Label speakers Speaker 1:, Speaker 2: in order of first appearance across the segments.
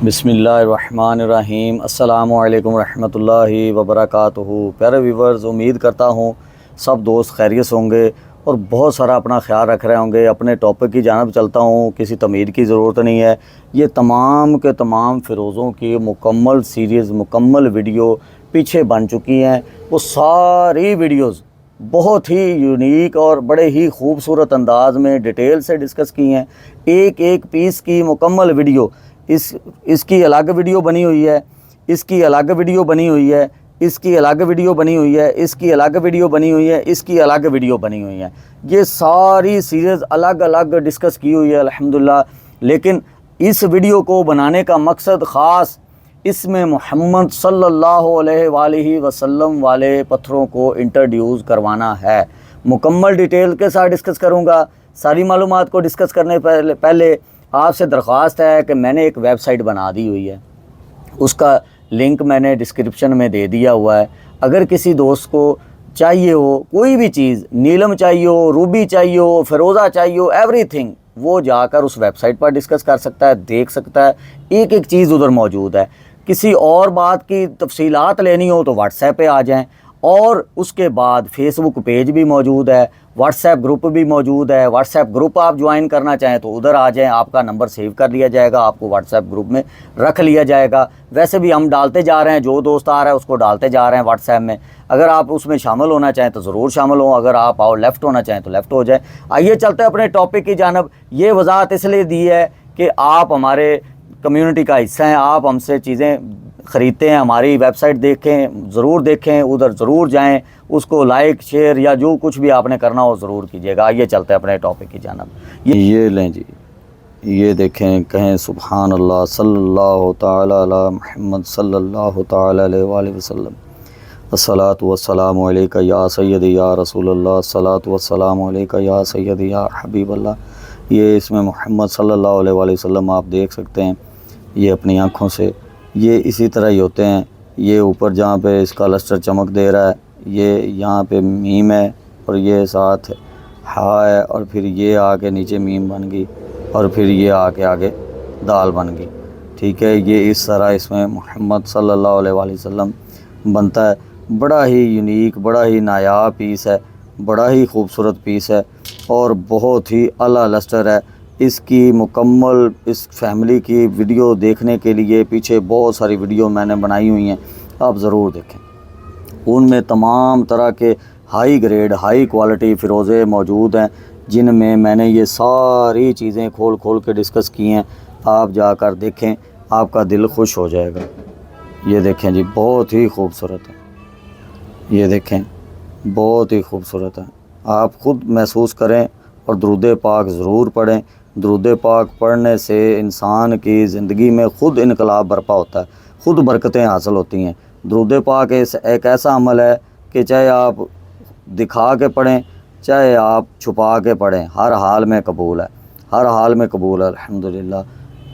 Speaker 1: بسم اللہ الرحمن الرحیم۔ السلام علیکم ورحمۃ اللہ وبرکاتہ۔ پیارے ویورز، امید کرتا ہوں سب دوست خیریت سے ہوں گے اور بہت سارا اپنا خیال رکھ رہے ہوں گے۔ اپنے ٹاپک کی جانب چلتا ہوں، کسی تمہید کی ضرورت نہیں ہے۔ یہ تمام کے تمام فیروزوں کی مکمل سیریز، مکمل ویڈیو پیچھے بن چکی ہیں۔ وہ ساری ویڈیوز بہت ہی یونیک اور بڑے ہی خوبصورت انداز میں ڈیٹیل سے ڈسکس کی ہیں۔ ایک ایک پیس کی مکمل ویڈیو، اس کی الگ ویڈیو بنی ہوئی ہے، اس کی الگ ویڈیو بنی ہوئی ہے، اس کی الگ ویڈیو بنی ہوئی ہے، اس کی الگ ویڈیو بنی ہوئی ہے، اس کی الگ ویڈیو بنی ہوئی ہے۔ یہ ساری سیریز الگ الگ ڈسکس کی ہوئی ہے الحمدللہ۔ لیکن اس ویڈیو کو بنانے کا مقصد خاص اس میں محمد صلی اللہ علیہ وآلہ وسلم والے پتھروں کو انٹروڈیوس کروانا ہے۔ مکمل ڈیٹیل کے ساتھ ڈسکس کروں گا۔ ساری معلومات کو ڈسکس کرنے پہلے آپ سے درخواست ہے کہ میں نے ایک ویب سائٹ بنا دی ہوئی ہے، اس کا لنک میں نے ڈسکرپشن میں دے دیا ہوا ہے۔ اگر کسی دوست کو چاہیے ہو کوئی بھی چیز، نیلم چاہیے ہو، روبی چاہیے ہو، فیروزہ چاہیے ہو، ایوری تھنگ، وہ جا کر اس ویب سائٹ پر ڈسکس کر سکتا ہے، دیکھ سکتا ہے۔ ایک ایک چیز ادھر موجود ہے۔ کسی اور بات کی تفصیلات لینی ہو تو واٹس ایپ پہ آ جائیں، اور اس کے بعد فیس بک پیج بھی موجود ہے، واٹس ایپ گروپ بھی موجود ہے۔ واٹس ایپ گروپ آپ جوائن کرنا چاہیں تو ادھر آ جائیں، آپ کا نمبر سیو کر لیا جائے گا، آپ کو واٹس ایپ گروپ میں رکھ لیا جائے گا۔ ویسے بھی ہم ڈالتے جا رہے ہیں، جو دوست آ رہا ہے اس کو ڈالتے جا رہے ہیں واٹس ایپ میں۔ اگر آپ اس میں شامل ہونا چاہیں تو ضرور شامل ہوں، اگر آپ لیفٹ ہونا چاہیں تو لیفٹ ہو جائیں۔ آئیے چلتے ہیں اپنے ٹاپک کی جانب۔ یہ وضاحت اس لیے دی ہے کہ آپ ہمارے کمیونٹی کا حصہ ہیں، آپ ہم سے چیزیں خریدتے ہیں، ہماری ویب سائٹ دیکھیں، ضرور دیکھیں، ادھر ضرور جائیں، اس کو لائک شیئر یا جو کچھ بھی آپ نے کرنا ہو ضرور کیجیے گا۔ آئیے چلتے ہیں اپنے ٹاپک کی جانب۔ یہ لیں جی، یہ دیکھیں، کہیں سبحان اللہ، صلی اللہ تعالی علی محمد صلی اللہ تعالی علیہ وآلہ وسلم۔ الصلاۃ والسلام علیکہ یا سیدی یا رسول اللہ، الصلاۃ والسلام علیکہ یا سیدی یا حبیب اللہ۔ یہ اس میں محمد صلی اللہ علیہ وآلہ وسلم آپ دیکھ سکتے ہیں، یہ اپنی آنکھوں سے۔ یہ اسی طرح ہی ہوتے ہیں۔ یہ اوپر جہاں پہ اس کا لسٹر چمک دے رہا ہے، یہ یہاں پہ میم ہے، اور یہ ساتھ ہا ہے، اور پھر یہ آ کے نیچے میم بن گئی، اور پھر یہ آ کے آگے دال بن گئی۔ ٹھیک ہے، یہ اس طرح اس میں محمد صلی اللہ علیہ وآلہ وسلم بنتا ہے۔ بڑا ہی یونیک، بڑا ہی نایاب پیس ہے، بڑا ہی خوبصورت پیس ہے، اور بہت ہی اعلیٰ لسٹر ہے۔ اس کی مکمل اس فیملی کی ویڈیو دیکھنے کے لیے پیچھے بہت ساری ویڈیو میں نے بنائی ہوئی ہیں، آپ ضرور دیکھیں۔ ان میں تمام طرح کے ہائی گریڈ، ہائی کوالٹی فیروزے موجود ہیں، جن میں میں نے یہ ساری چیزیں کھول کھول کے ڈسکس کی ہیں۔ آپ جا کر دیکھیں، آپ کا دل خوش ہو جائے گا۔ یہ دیکھیں جی، بہت ہی خوبصورت ہے۔ یہ دیکھیں، بہت ہی خوبصورت ہے۔ آپ خود محسوس کریں اور درود پاک ضرور پڑھیں۔ درود پاک پڑھنے سے انسان کی زندگی میں خود انقلاب برپا ہوتا ہے، خود برکتیں حاصل ہوتی ہیں۔ درود پاک ایک ایسا عمل ہے کہ چاہے آپ دکھا کے پڑھیں، چاہے آپ چھپا کے پڑھیں، ہر حال میں قبول ہے، ہر حال میں قبول ہے الحمدللہ۔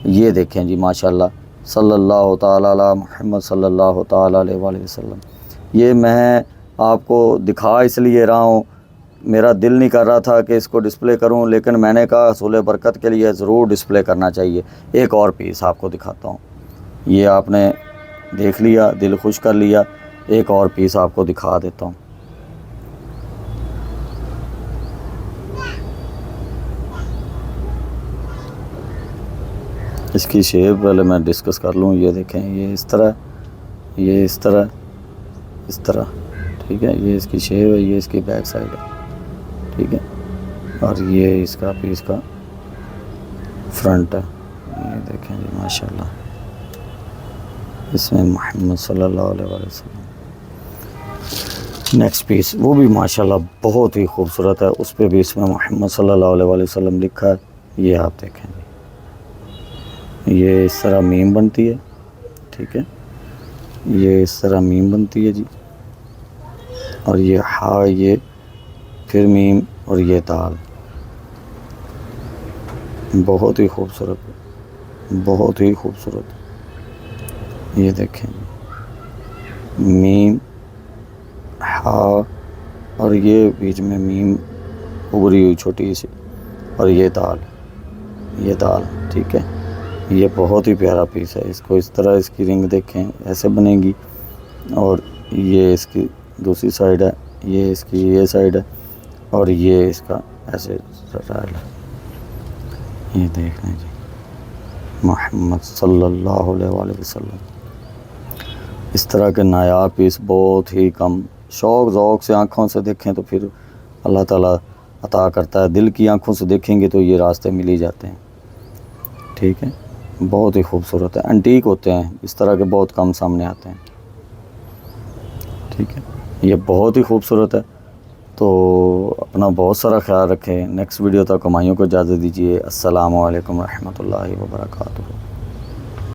Speaker 1: یہ دیکھیں جی، ماشاءاللہ، صلی اللہ تعالیٰ علی محمد صلی اللہ تعالیٰ علیہ وآلہ وسلم۔ یہ میں آپ کو دکھا اس لیے رہا ہوں، میرا دل نہیں کر رہا تھا کہ اس کو ڈسپلے کروں، لیکن میں نے کہا حصول برکت کے لیے ضرور ڈسپلے کرنا چاہیے۔ ایک اور پیس آپ کو دکھاتا ہوں۔ یہ آپ نے دیکھ لیا، دل خوش کر لیا، ایک اور پیس آپ کو دکھا دیتا ہوں۔ اس کی شیپ پہلے میں ڈسکس کر لوں۔ یہ دیکھیں، یہ اس طرح، یہ اس طرح، اس طرح، ٹھیک ہے۔ یہ اس کی شیپ ہے، یہ اس کی بیک سائڈ ہے، ٹھیک ہے، اور یہ اس کا پیس کا فرنٹ ہے۔ یہ دیکھیں جی، ماشاءاللہ، اس میں محمد صلی اللہ علیہ وآلہ وسلم۔ نیکسٹ پیس، وہ بھی ماشاءاللہ بہت ہی خوبصورت ہے، اس پہ بھی اس میں محمد صلی اللہ علیہ وآلہ وسلم لکھا ہے۔ یہ آپ دیکھیں جی، یہ اس طرح میم بنتی ہے، ٹھیک ہے، یہ اس طرح میم بنتی ہے جی، اور یہ ہا، یہ پھر میم، اور یہ دال۔ بہت ہی خوبصورت، بہت ہی خوبصورت۔ یہ دیکھیں، میم، ہا، اور یہ بیچ میں میم ابری ہوئی چھوٹی سی، اور یہ دال، یہ دال، ٹھیک ہے۔ یہ بہت ہی پیارا پیس ہے. اس کو اس طرح اس کی رنگ دیکھیں ایسے بنے گی، اور یہ اس کی دوسری سائڈ ہے، یہ اس کی یہ سائڈ ہے، اور یہ اس کا ایسے سٹائل ہے. یہ دیکھ لیں جی، محمد صلی اللہ علیہ وآلہ وسلم. اس طرح کے نایاب پیس بہت ہی کم، شوق ذوق سے آنکھوں سے دیکھیں تو پھر اللہ تعالیٰ عطا کرتا ہے. دل کی آنکھوں سے دیکھیں گے تو یہ راستے مل ہی جاتے ہیں. ٹھیک ہے، بہت ہی خوبصورت ہے. انٹیک ہوتے ہیں اس طرح کے، بہت کم سامنے آتے ہیں. ٹھیک ہے، یہ بہت ہی خوبصورت ہے. تو اپنا بہت سارا خیال رکھیں. نیکسٹ ویڈیو تک ہمائیوں کو اجازت دیجیے. السلام علیکم ورحمۃ اللہ وبرکاتہ.